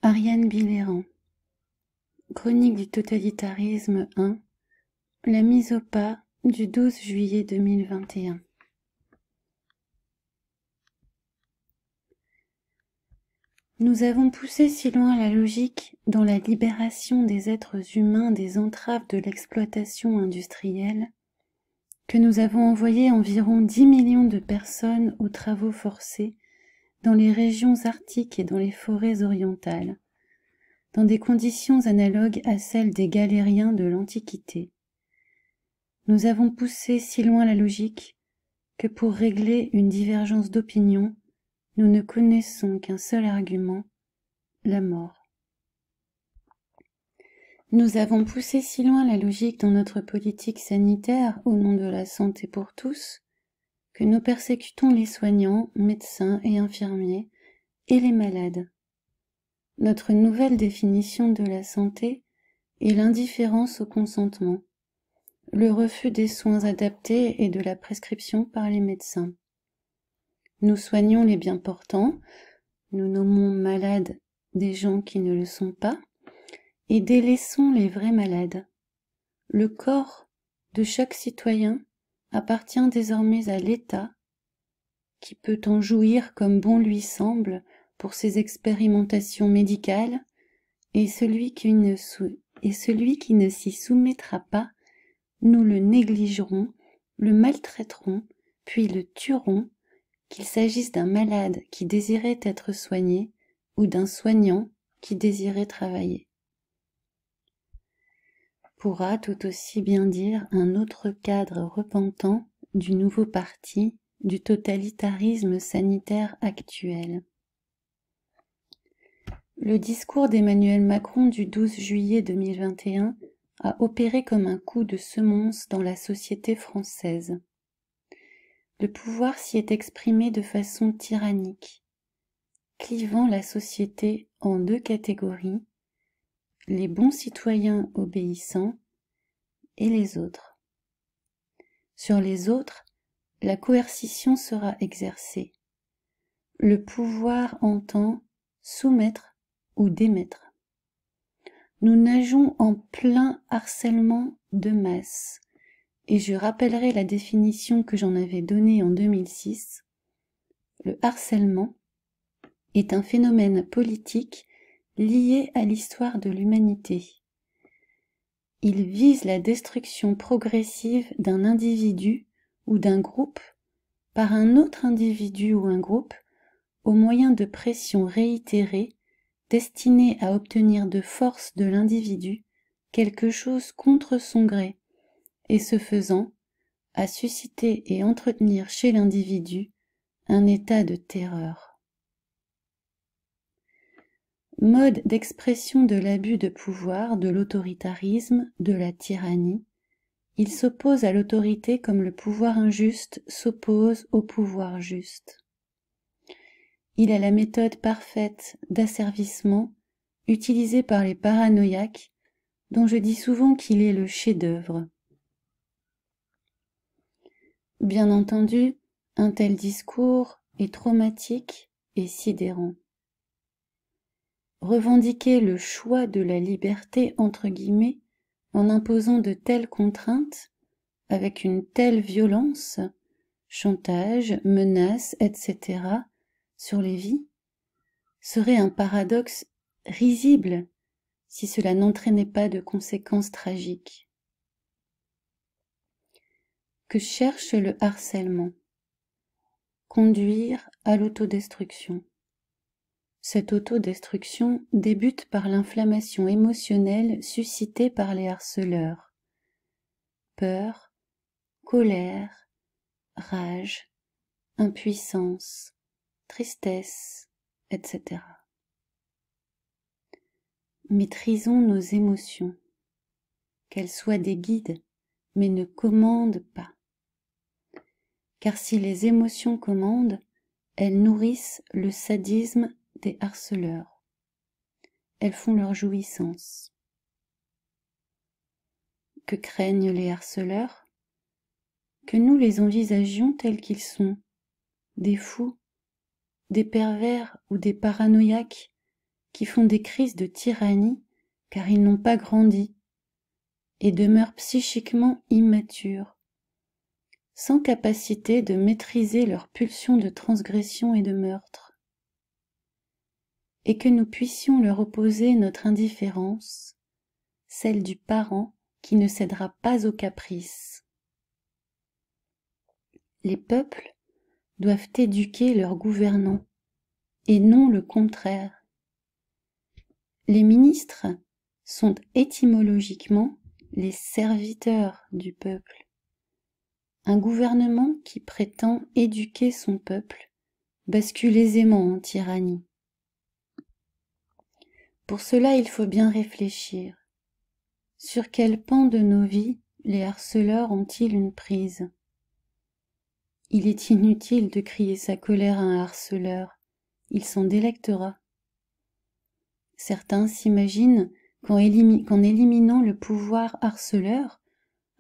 Ariane Billéran. Chronique du totalitarisme 1. La mise au pas du 12 juillet 2021. Nous avons poussé si loin la logique dans la libération des êtres humains des entraves de l'exploitation industrielle que nous avons envoyé environ 10 millions de personnes aux travaux forcés dans les régions arctiques et dans les forêts orientales, dans des conditions analogues à celles des galériens de l'Antiquité. Nous avons poussé si loin la logique que pour régler une divergence d'opinion, nous ne connaissons qu'un seul argument, la mort. Nous avons poussé si loin la logique dans notre politique sanitaire au nom de la santé pour tous, que nous persécutons les soignants, médecins et infirmiers, et les malades. Notre nouvelle définition de la santé est l'indifférence au consentement, le refus des soins adaptés et de la prescription par les médecins. Nous soignons les bien portants, nous nommons malades des gens qui ne le sont pas, et délaissons les vrais malades. Le corps de chaque citoyen appartient désormais à l'État, qui peut en jouir comme bon lui semble pour ses expérimentations médicales, et celui qui ne s'y soumettra pas, nous le négligerons, le maltraiterons, puis le tuerons, qu'il s'agisse d'un malade qui désirait être soigné ou d'un soignant qui désirait travailler. Pourra tout aussi bien dire un autre cadre repentant du nouveau parti du totalitarisme sanitaire actuel. Le discours d'Emmanuel Macron du 12 juillet 2021 a opéré comme un coup de semonce dans la société française. Le pouvoir s'y est exprimé de façon tyrannique, clivant la société en deux catégories, les bons citoyens obéissants et les autres. Sur les autres, la coercition sera exercée. Le pouvoir entend soumettre ou démettre. Nous nageons en plein harcèlement de masse, et je rappellerai la définition que j'en avais donnée en 2006. Le harcèlement est un phénomène politique lié à l'histoire de l'humanité. Il vise la destruction progressive d'un individu ou d'un groupe par un autre individu ou un groupe au moyen de pressions réitérées destinées à obtenir de force de l'individu quelque chose contre son gré et ce faisant, à susciter et entretenir chez l'individu un état de terreur. Mode d'expression de l'abus de pouvoir, de l'autoritarisme, de la tyrannie, il s'oppose à l'autorité comme le pouvoir injuste s'oppose au pouvoir juste. Il est la méthode parfaite d'asservissement utilisée par les paranoïaques, dont je dis souvent qu'il est le chef-d'œuvre. Bien entendu, un tel discours est traumatique et sidérant. Revendiquer le choix de la liberté entre guillemets en imposant de telles contraintes, avec une telle violence, chantage, menaces, etc., sur les vies, serait un paradoxe risible si cela n'entraînait pas de conséquences tragiques. Que cherche le harcèlement? Conduire à l'autodestruction. Cette autodestruction débute par l'inflammation émotionnelle suscitée par les harceleurs. Peur, colère, rage, impuissance, tristesse, etc. Maîtrisons nos émotions, qu'elles soient des guides, mais ne commandent pas. Car si les émotions commandent, elles nourrissent le sadisme des harceleurs. Elles font leur jouissance. Que craignent les harceleurs? Que nous les envisagions tels qu'ils sont, des fous, des pervers ou des paranoïaques qui font des crises de tyrannie car ils n'ont pas grandi et demeurent psychiquement immatures, sans capacité de maîtriser leurs pulsions de transgression et de meurtre, et que nous puissions leur opposer notre indifférence, celle du parent qui ne cédera pas aux caprices. Les peuples doivent éduquer leurs gouvernants, et non le contraire. Les ministres sont étymologiquement les serviteurs du peuple. Un gouvernement qui prétend éduquer son peuple bascule aisément en tyrannie. Pour cela, il faut bien réfléchir. Sur quel pan de nos vies les harceleurs ont-ils une prise? Il est inutile de crier sa colère à un harceleur, il s'en délectera. Certains s'imaginent qu'en éliminant le pouvoir harceleur,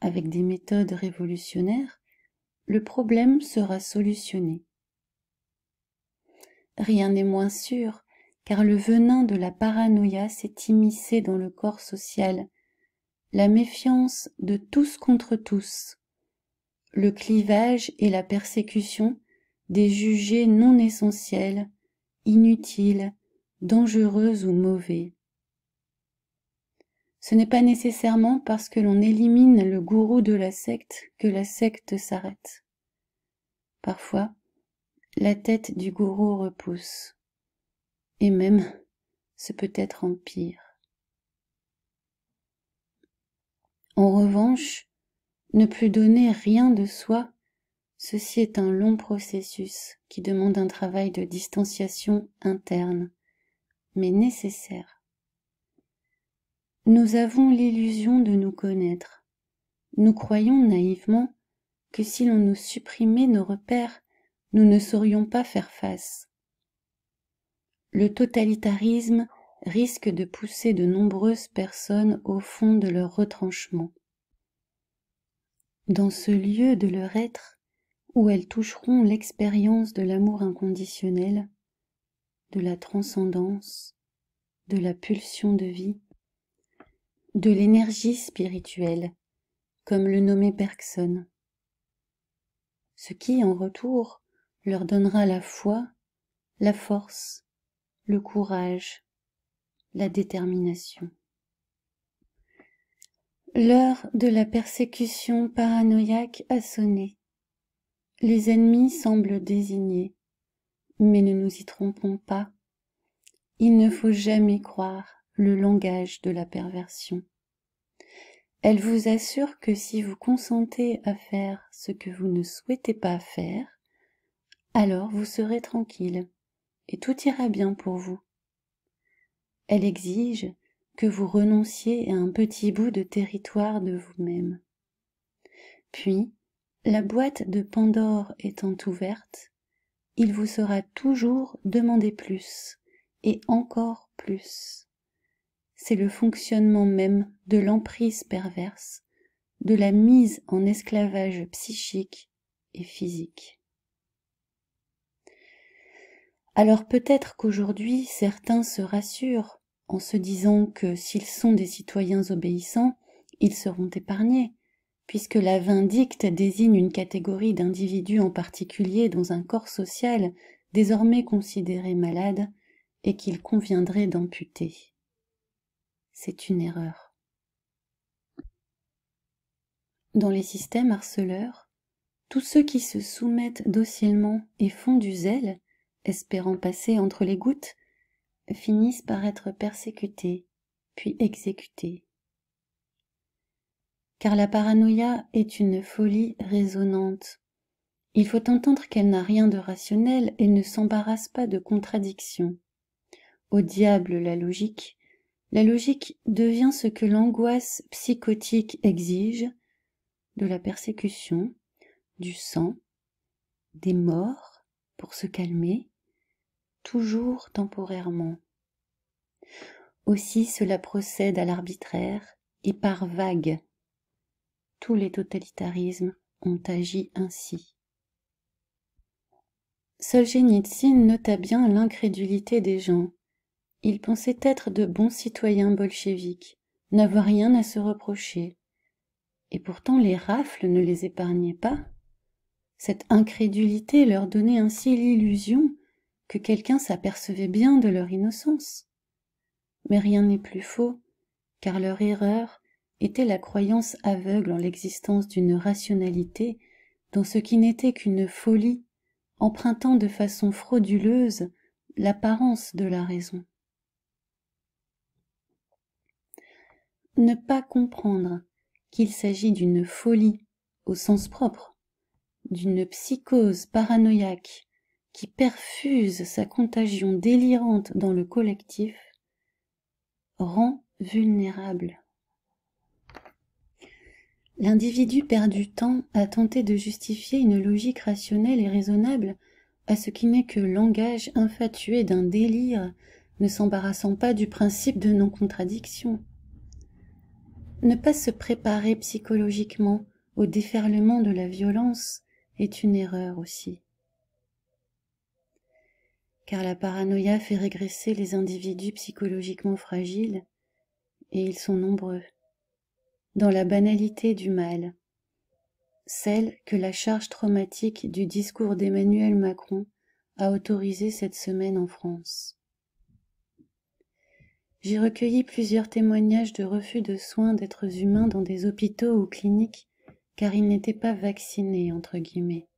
avec des méthodes révolutionnaires, le problème sera solutionné. Rien n'est moins sûr, car le venin de la paranoïa s'est immiscé dans le corps social, la méfiance de tous contre tous, le clivage et la persécution des jugés non essentiels, inutiles, dangereux ou mauvais. Ce n'est pas nécessairement parce que l'on élimine le gourou de la secte que la secte s'arrête. Parfois, la tête du gourou repousse, et même ce peut être en pire. En revanche, ne plus donner rien de soi, ceci est un long processus qui demande un travail de distanciation interne, mais nécessaire. Nous avons l'illusion de nous connaître. Nous croyons naïvement que si l'on nous supprimait nos repères, nous ne saurions pas faire face. Le totalitarisme risque de pousser de nombreuses personnes au fond de leur retranchement. Dans ce lieu de leur être, où elles toucheront l'expérience de l'amour inconditionnel, de la transcendance, de la pulsion de vie, de l'énergie spirituelle, comme le nommait Bergson, ce qui, en retour, leur donnera la foi, la force, le courage, la détermination. L'heure de la persécution paranoïaque a sonné. Les ennemis semblent désignés, mais ne nous y trompons pas. Il ne faut jamais croire le langage de la perversion. Elle vous assure que si vous consentez à faire ce que vous ne souhaitez pas faire, alors vous serez tranquille et tout ira bien pour vous. Elle exige que vous renonciez à un petit bout de territoire de vous-même. Puis, la boîte de Pandore étant ouverte, il vous sera toujours demandé plus, et encore plus. C'est le fonctionnement même de l'emprise perverse, de la mise en esclavage psychique et physique. Alors peut-être qu'aujourd'hui certains se rassurent en se disant que s'ils sont des citoyens obéissants, ils seront épargnés, puisque la vindicte désigne une catégorie d'individus en particulier dans un corps social désormais considéré malade et qu'il conviendrait d'amputer. C'est une erreur. Dans les systèmes harceleurs, tous ceux qui se soumettent docilement et font du zèle, espérant passer entre les gouttes, finissent par être persécutés, puis exécutés. Car la paranoïa est une folie résonnante. Il faut entendre qu'elle n'a rien de rationnel et ne s'embarrasse pas de contradictions. Au diable la logique devient ce que l'angoisse psychotique exige, de la persécution, du sang, des morts pour se calmer, toujours temporairement. Aussi cela procède à l'arbitraire et par vagues. Tous les totalitarismes ont agi ainsi. Solzhenitsyn nota bien l'incrédulité des gens. Ils pensaient être de bons citoyens bolcheviques, n'avoir rien à se reprocher. Et pourtant les rafles ne les épargnaient pas. Cette incrédulité leur donnait ainsi l'illusion que quelqu'un s'apercevait bien de leur innocence. Mais rien n'est plus faux, car leur erreur était la croyance aveugle en l'existence d'une rationalité dans ce qui n'était qu'une folie, empruntant de façon frauduleuse l'apparence de la raison. Ne pas comprendre qu'il s'agit d'une folie au sens propre, d'une psychose paranoïaque qui perfuse sa contagion délirante dans le collectif, rend vulnérable. L'individu perd du temps à tenter de justifier une logique rationnelle et raisonnable à ce qui n'est que langage infatué d'un délire ne s'embarrassant pas du principe de non-contradiction. Ne pas se préparer psychologiquement au déferlement de la violence est une erreur aussi. Car la paranoïa fait régresser les individus psychologiquement fragiles, et ils sont nombreux, dans la banalité du mal, celle que la charge traumatique du discours d'Emmanuel Macron a autorisée cette semaine en France. J'ai recueilli plusieurs témoignages de refus de soins d'êtres humains dans des hôpitaux ou cliniques car ils n'étaient pas vaccinés, entre guillemets.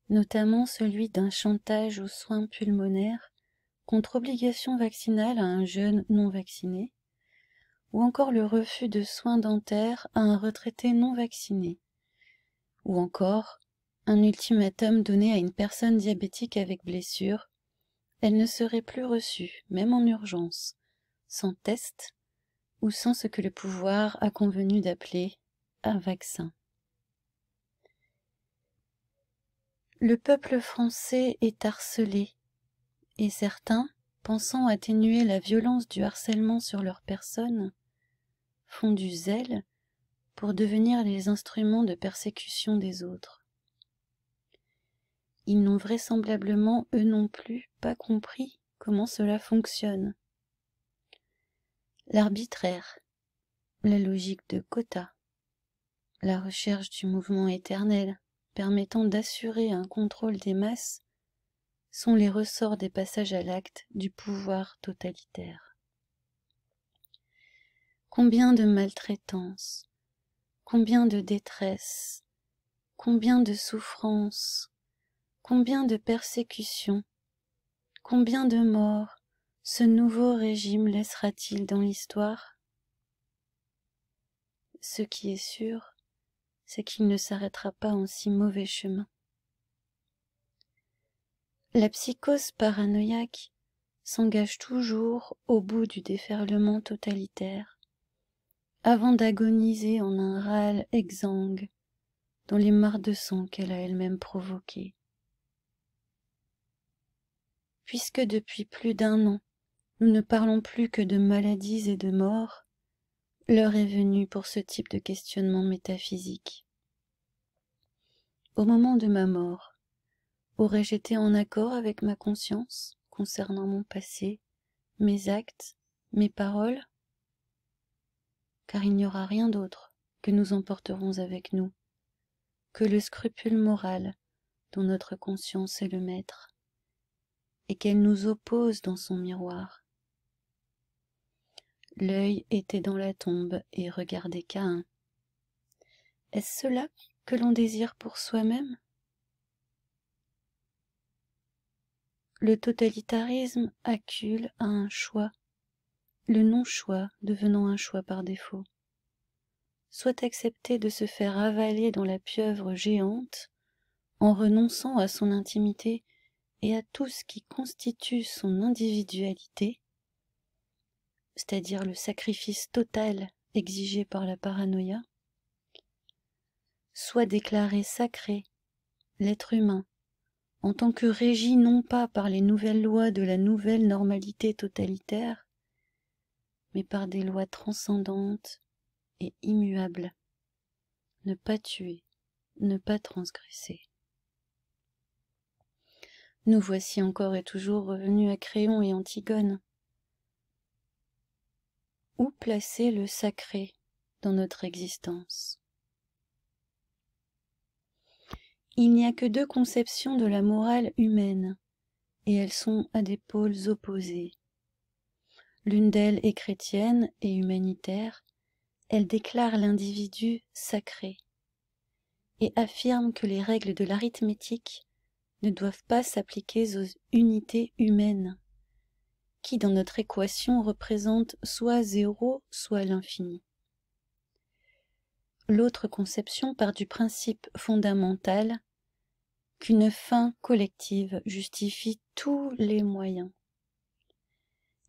Notamment celui d'un chantage aux soins pulmonaires contre obligation vaccinale à un jeune non vacciné, ou encore le refus de soins dentaires à un retraité non vacciné, ou encore un ultimatum donné à une personne diabétique avec blessure. Elle ne serait plus reçue, même en urgence, sans test ou sans ce que le pouvoir a convenu d'appeler un vaccin. Le peuple français est harcelé, et certains, pensant atténuer la violence du harcèlement sur leur personne, font du zèle pour devenir les instruments de persécution des autres. Ils n'ont vraisemblablement, eux non plus, pas compris comment cela fonctionne. L'arbitraire, la logique de quotas, la recherche du mouvement éternel permettant d'assurer un contrôle des masses sont les ressorts des passages à l'acte du pouvoir totalitaire. Combien de maltraitances, combien de détresse, combien de souffrances, combien de persécutions, combien de morts ce nouveau régime laissera-t-il dans l'histoire? Ce qui est sûr, c'est qu'il ne s'arrêtera pas en si mauvais chemin. La psychose paranoïaque s'engage toujours au bout du déferlement totalitaire, avant d'agoniser en un râle exsangue dans les mares de sang qu'elle a elle-même provoquées. Puisque depuis plus d'1 an, nous ne parlons plus que de maladies et de morts, l'heure est venue pour ce type de questionnement métaphysique. Au moment de ma mort, aurais-je été en accord avec ma conscience concernant mon passé, mes actes, mes paroles? Car il n'y aura rien d'autre que nous emporterons avec nous, que le scrupule moral dont notre conscience est le maître, et qu'elle nous oppose dans son miroir. L'œil était dans la tombe et regardait Caïn. Est-ce cela que l'on désire pour soi-même? Le totalitarisme accule à un choix, le non-choix devenant un choix par défaut. Soit accepter de se faire avaler dans la pieuvre géante en renonçant à son intimité et à tout ce qui constitue son individualité, c'est-à-dire le sacrifice total exigé par la paranoïa, soit déclarer sacré l'être humain en tant que régi non pas par les nouvelles lois de la nouvelle normalité totalitaire, mais par des lois transcendantes et immuables. Ne pas tuer, ne pas transgresser. Nous voici encore et toujours revenus à Créon et Antigone. Où placer le sacré dans notre existence? Il n'y a que deux conceptions de la morale humaine, et elles sont à des pôles opposés. L'une d'elles est chrétienne et humanitaire, elle déclare l'individu sacré, et affirme que les règles de l'arithmétique ne doivent pas s'appliquer aux unités humaines, qui dans notre équation représentent soit zéro, soit l'infini. L'autre conception part du principe fondamental qu'une fin collective justifie tous les moyens,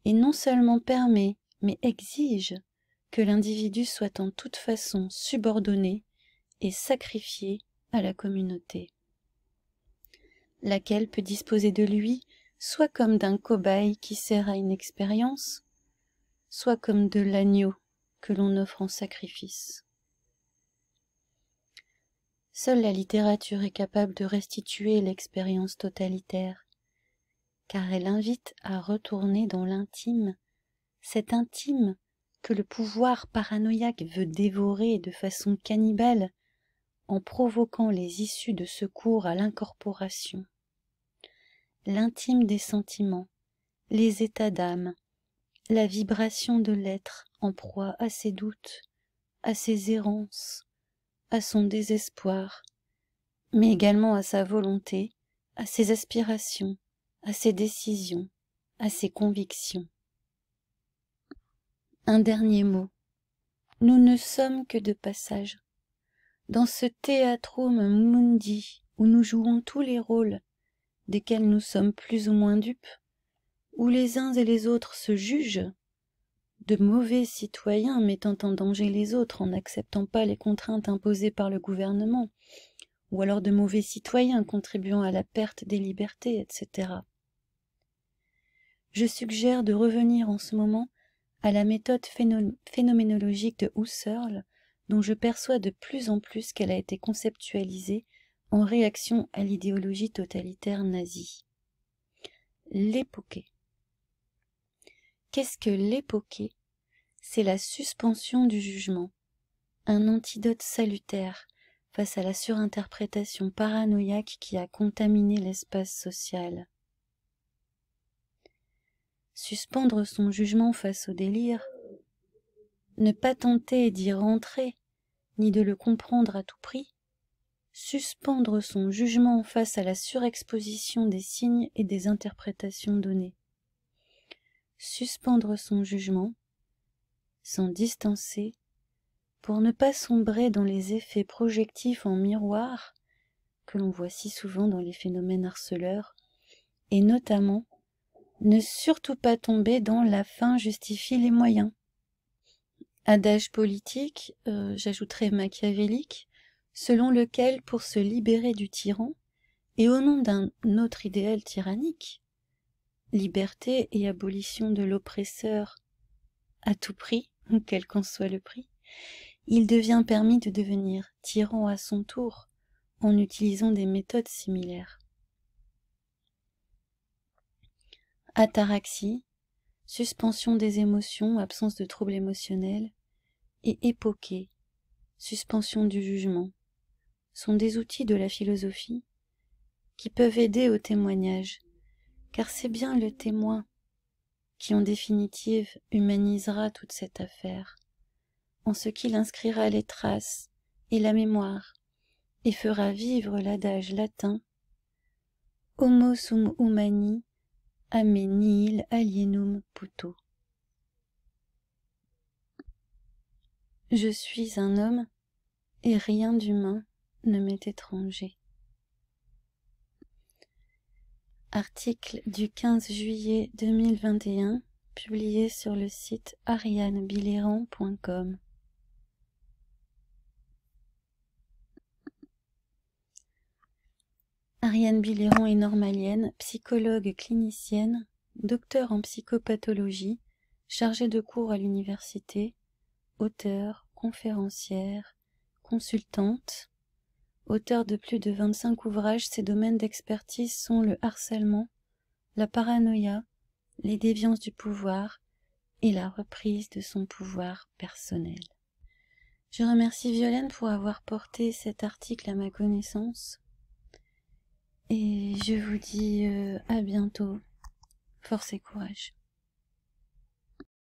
et non seulement permet, mais exige que l'individu soit en toute façon subordonné et sacrifié à la communauté, laquelle peut disposer de lui soit comme d'un cobaye qui sert à une expérience, soit comme de l'agneau que l'on offre en sacrifice. Seule la littérature est capable de restituer l'expérience totalitaire, car elle invite à retourner dans l'intime, cet intime que le pouvoir paranoïaque veut dévorer de façon cannibale en provoquant les issues de secours à l'incorporation. L'intime des sentiments, les états d'âme, la vibration de l'être en proie à ses doutes, à ses errances, à son désespoir, mais également à sa volonté, à ses aspirations, à ses décisions, à ses convictions. Un dernier mot. Nous ne sommes que de passage. Dans ce théâtrum mundi où nous jouons tous les rôles, desquels nous sommes plus ou moins dupes, où les uns et les autres se jugent, de mauvais citoyens mettant en danger les autres en n'acceptant pas les contraintes imposées par le gouvernement, ou alors de mauvais citoyens contribuant à la perte des libertés, etc. Je suggère de revenir en ce moment à la méthode phénoménologique de Husserl, dont je perçois de plus en plus qu'elle a été conceptualisée en réaction à l'idéologie totalitaire nazie. L'époquée. Qu'est-ce que l'époquée? C'est la suspension du jugement, un antidote salutaire face à la surinterprétation paranoïaque qui a contaminé l'espace social. Suspendre son jugement face au délire, ne pas tenter d'y rentrer, ni de le comprendre à tout prix, suspendre son jugement face à la surexposition des signes et des interprétations données. Suspendre son jugement, s'en distancer, pour ne pas sombrer dans les effets projectifs en miroir que l'on voit si souvent dans les phénomènes harceleurs, et notamment ne surtout pas tomber dans la fin justifie les moyens. Adage politique, j'ajouterais machiavélique, selon lequel pour se libérer du tyran, et au nom d'un autre idéal tyrannique, liberté et abolition de l'oppresseur à tout prix, ou quel qu'en soit le prix, il devient permis de devenir tyran à son tour en utilisant des méthodes similaires. Ataraxie, suspension des émotions, absence de troubles émotionnels, et époquée, suspension du jugement, sont des outils de la philosophie qui peuvent aider au témoignage, car c'est bien le témoin qui en définitive humanisera toute cette affaire, en ce qu'il inscrira les traces et la mémoire, et fera vivre l'adage latin « Homo sum humani a me nihil alienum puto ». Je suis un homme, et rien d'humain ne m'est étranger. Article du 15 juillet 2021, publié sur le site arianebileran.com. Ariane Bileran est normalienne, psychologue clinicienne, docteur en psychopathologie, chargée de cours à l'université, auteure, conférencière, consultante, Auteur de plus de 25 ouvrages, ses domaines d'expertise sont le harcèlement, la paranoïa, les déviances du pouvoir et la reprise de son pouvoir personnel. Je remercie Violaine pour avoir porté cet article à ma connaissance. Et je vous dis à bientôt. Force et courage.